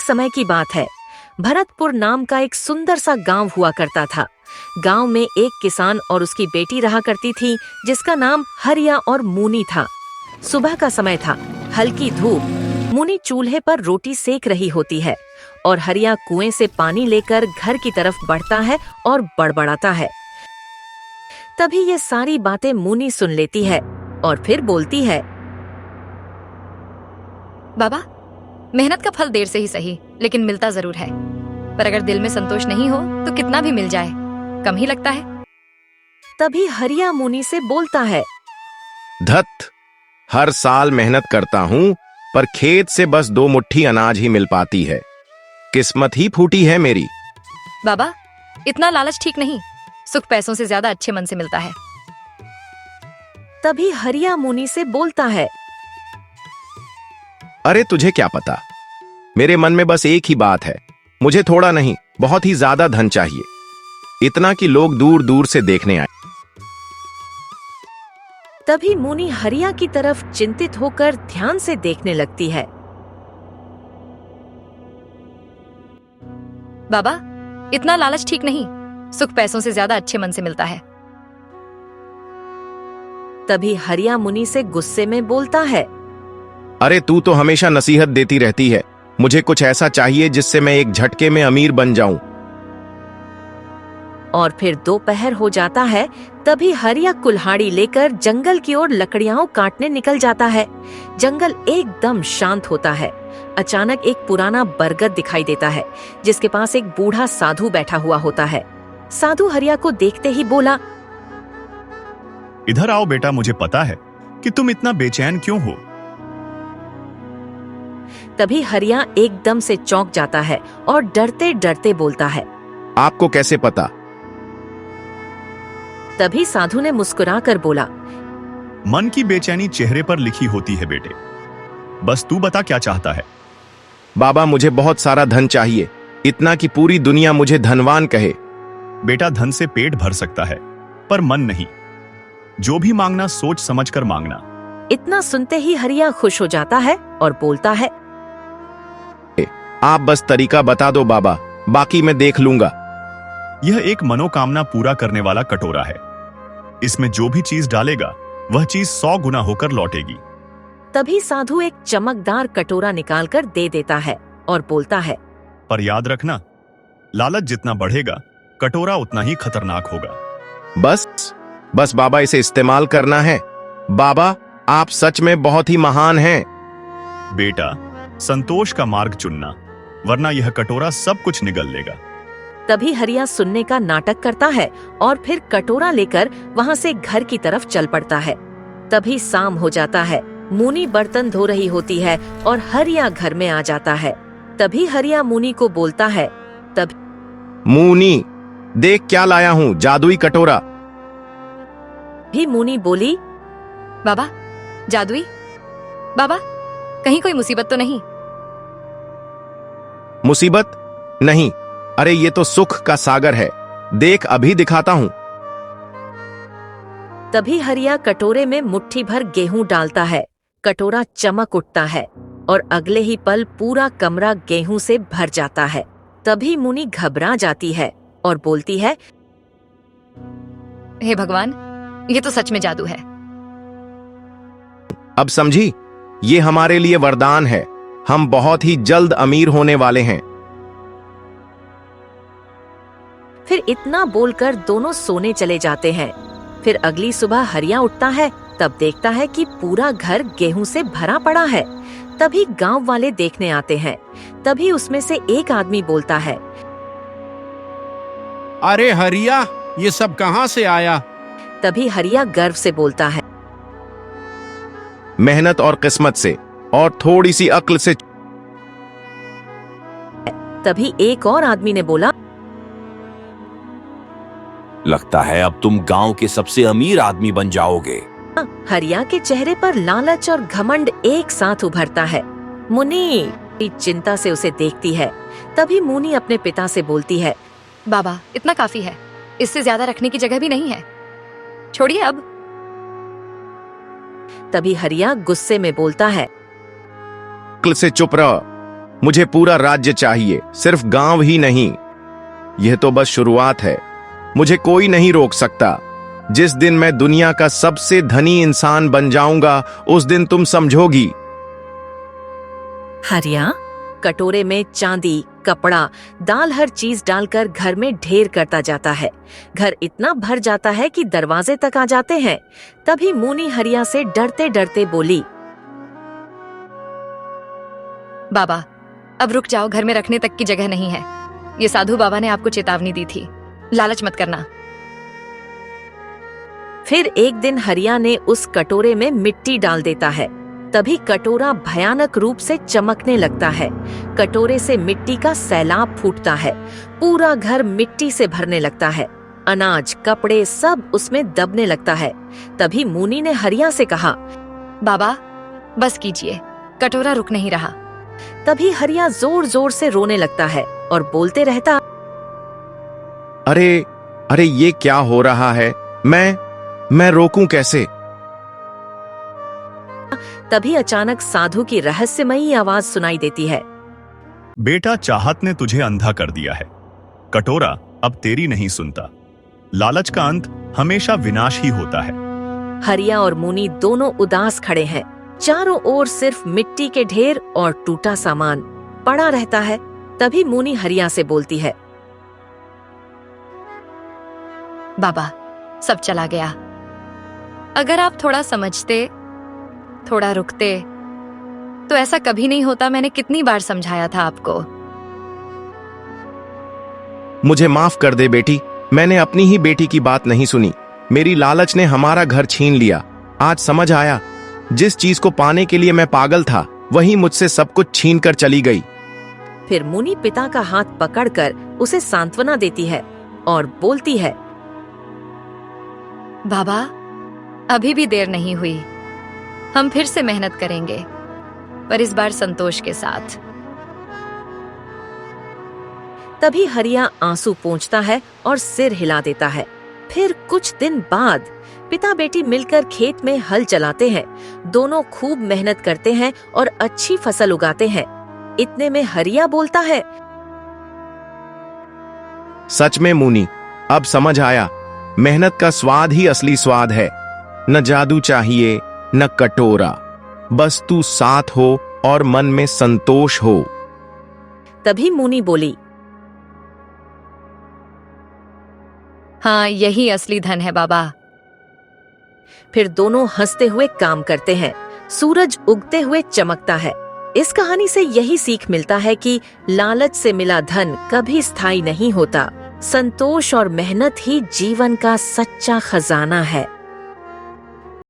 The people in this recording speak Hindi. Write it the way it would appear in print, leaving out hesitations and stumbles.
समय की बात है। भरतपुर नाम का एक सुंदर सा गांव हुआ करता था। गांव में एक किसान और उसकी बेटी रहा करती थी, जिसका नाम हरिया और मूनी था। सुबह का समय था, हल्की धूप। मूनी चूल्हे पर रोटी सेक रही होती है और हरिया कुएं से पानी लेकर घर की तरफ बढ़ता है और बड़बड़ाता है। तभी ये सारी बातें मूनी सुन लेती है और फिर बोलती है, बाबा, मेहनत का फल देर से ही सही, लेकिन मिलता जरूर है। पर अगर दिल में संतोष नहीं हो तो कितना भी मिल जाए कम ही लगता है। तभी हरिया मूनी से बोलता है, धत, हर साल मेहनत करता हूँ पर खेत से बस 2 मुट्ठी अनाज ही मिल पाती है। किस्मत ही फूटी है मेरी। बाबा, इतना लालच ठीक नहीं। सुख पैसों से ज्यादा अच्छे मन से मिलता है। तभी हरिया मूनी से बोलता है, अरे तुझे क्या पता, मेरे मन में बस एक ही बात है। मुझे थोड़ा नहीं, बहुत ही ज्यादा धन चाहिए, इतना कि लोग दूर दूर से देखने आए। तभी मूनी हरिया की तरफ चिंतित होकर ध्यान से देखने लगती है। बाबा, इतना लालच ठीक नहीं। सुख पैसों से ज्यादा अच्छे मन से मिलता है। तभी हरिया मुनि से गुस्से में बोलता है, अरे तू तो हमेशा नसीहत देती रहती है। मुझे कुछ ऐसा चाहिए जिससे मैं एक झटके में अमीर बन जाऊं। और फिर दोपहर हो जाता है। तभी हरिया कुल्हाड़ी लेकर जंगल की ओर लकड़ियां काटने निकल जाता है। जंगल एकदम शांत होता है। अचानक एक पुराना बरगद दिखाई देता है, जिसके पास एक बूढ़ा साधु बैठा हुआ होता है। साधु हरिया को देखते ही बोला, इधर आओ बेटा, मुझे पता है कि तुम इतना बेचैन क्यों हो। तभी हरिया एकदम से चौंक जाता है और डरते डरते बोलता है, आपको कैसे पता? तभी साधु ने मुस्कुराकर बोला, मन की बेचैनी चेहरे पर लिखी होती है बेटे। बस तू बता क्या चाहता है। बाबा, मुझे बहुत सारा धन चाहिए, इतना कि पूरी दुनिया मुझे धनवान कहे। बेटा, धन से पेट भर सकता है पर मन नहीं। जो भी मांगना सोच समझकर मांगना। इतना सुनते ही हरिया खुश हो जाता है और बोलता है, आप बस तरीका बता दो बाबा, बाकी मैं देख लूंगा। यह एक मनोकामना पूरा करने वाला कटोरा है। इसमें जो भी चीज डालेगा वह चीज 100 गुना होकर लौटेगी। तभी साधु एक चमकदार कटोरा निकालकर दे देता है और बोलता है, पर याद रखना, लालच जितना बढ़ेगा कटोरा उतना ही खतरनाक होगा। बस बाबा, इसे इस्तेमाल करना है। बाबा, आप सच में बहुत ही महान हैं। बेटा, संतोष का मार्ग चुनना, वरना यह कटोरा सब कुछ निगल लेगा। तभी हरिया सुनने का नाटक करता है और फिर कटोरा लेकर वहां से घर की तरफ चल पड़ता है। तभी शाम हो जाता है। मूनी बर्तन धो रही होती है और हरिया घर में आ जाता है। तभी हरिया मूनी को बोलता है, मूनी, देख क्या लाया हूँ, जादुई कटोरा। भी मूनी बोली, बाबा, जादुई? बाबा, कहीं कोई मुसीबत तो नहीं? मुसीबत नहीं, अरे ये तो सुख का सागर है, देख अभी दिखाता हूँ। तभी हरिया कटोरे में मुट्ठी भर गेहूं डालता है। कटोरा चमक उठता है और अगले ही पल पूरा कमरा गेहूं से भर जाता है। तभी मुनी घबरा जाती है और बोलती है, हे भगवान, ये तो सच में जादू है। अब समझी, ये हमारे लिए वरदान है। हम बहुत ही जल्द अमीर होने वाले हैं। फिर इतना बोलकर दोनों सोने चले जाते हैं। फिर अगली सुबह हरिया उठता है, तब देखता है कि पूरा घर गेहूं से भरा पड़ा है। तभी गांव वाले देखने आते हैं। तभी उसमें से एक आदमी बोलता है, अरे हरिया, ये सब कहां से आया? तभी हरिया गर्व से बोलता है, मेहनत और किस्मत से और थोड़ी सी अक्ल से। तभी एक और आदमी ने बोला, लगता है अब तुम गांव के सबसे अमीर आदमी बन जाओगे। हरिया के चेहरे पर लालच और घमंड एक साथ उभरता है। मुनी चिंता से उसे देखती है। तभी मुनी अपने पिता से बोलती है, बाबा, इतना काफी है, इससे ज्यादा रखने की जगह भी नहीं है, छोड़िए अब। तभी हरिया गुस्से में बोलता है, अक्ल से चुप रहो, मुझे पूरा राज्य चाहिए, सिर्फ गांव ही नहीं। यह तो बस शुरुआत है। मुझे कोई नहीं रोक सकता। जिस दिन मैं दुनिया का सबसे धनी इंसान बन जाऊंगा, उस दिन तुम समझोगी। हरिया कटोरे में चांदी, कपड़ा, दाल हर चीज डालकर घर में ढेर करता जाता है। घर इतना भर जाता है कि दरवाजे तक आ जाते हैं। तभी मुनी हरिया से डरते डरते बोली, बाबा, अब रुक जाओ, घर में रखने तक की जगह नहीं है। ये साधु बाबा ने आपको चेतावनी दी थी, लालच मत करना। फिर एक दिन हरिया ने उस कटोरे में मिट्टी डाल देता है। तभी कटोरा भयानक रूप से चमकने लगता है। कटोरे से मिट्टी का सैलाब फूटता है। पूरा घर मिट्टी से भरने लगता है। अनाज, कपड़े सब उसमें दबने लगता है। तभी मुनी ने हरिया से कहा, बाबा बस कीजिए, कटोरा रुक नहीं रहा। तभी हरिया जोर जोर से रोने लगता है और बोलते रहता, अरे अरे, ये क्या हो रहा है? मैं रोकूं कैसे? तभी अचानक साधु की रहस्यमयी आवाज सुनाई देती है, बेटा, चाहत ने तुझे अंधा कर दिया है। कटोरा अब तेरी नहीं सुनता। लालच का अंत हमेशा विनाश ही होता है। हरिया और मुनी दोनों उदास खड़े हैं। चारों ओर सिर्फ मिट्टी के ढेर और टूटा सामान पड़ा रहता है। तभी मुनी हरिया से बोलती है, बाबा, सब चला गया। अगर आप थोड़ा समझते, थोड़ा रुकते, तो ऐसा कभी नहीं होता। मैंने कितनी बार समझाया था आपको। मुझे माफ कर दे बेटी, मैंने अपनी ही बेटी की बात नहीं सुनी। मेरी लालच ने हमारा घर छीन लिया। आज समझ आया, जिस चीज को पाने के लिए मैं पागल था, वही मुझसे सब कुछ छीन कर चली गई। फिर मुनि पिता का हाथ पकड़कर उसे सांत्वना देती है और बोलती है, बाबा, अभी भी देर नहीं हुई। हम फिर से मेहनत करेंगे, पर इस बार संतोष के साथ। तभी हरिया आंसू पोंछता है और सिर हिला देता है। फिर कुछ दिन बाद पिता बेटी मिलकर खेत में हल चलाते हैं। दोनों खूब मेहनत करते हैं और अच्छी फसल उगाते हैं। इतने में हरिया बोलता है, सच में मुनी, अब समझ आया, मेहनत का स्वाद ही असली स्वाद है। न जादू चाहिए, न कटोरा, बस तू साथ हो और मन में संतोष हो। तभी मुनी बोली, हाँ, यही असली धन है बाबा। फिर दोनों हंसते हुए काम करते हैं। सूरज उगते हुए चमकता है। इस कहानी से यही सीख मिलता है कि लालच से मिला धन कभी स्थायी नहीं होता। संतोष और मेहनत ही जीवन का सच्चा खजाना है।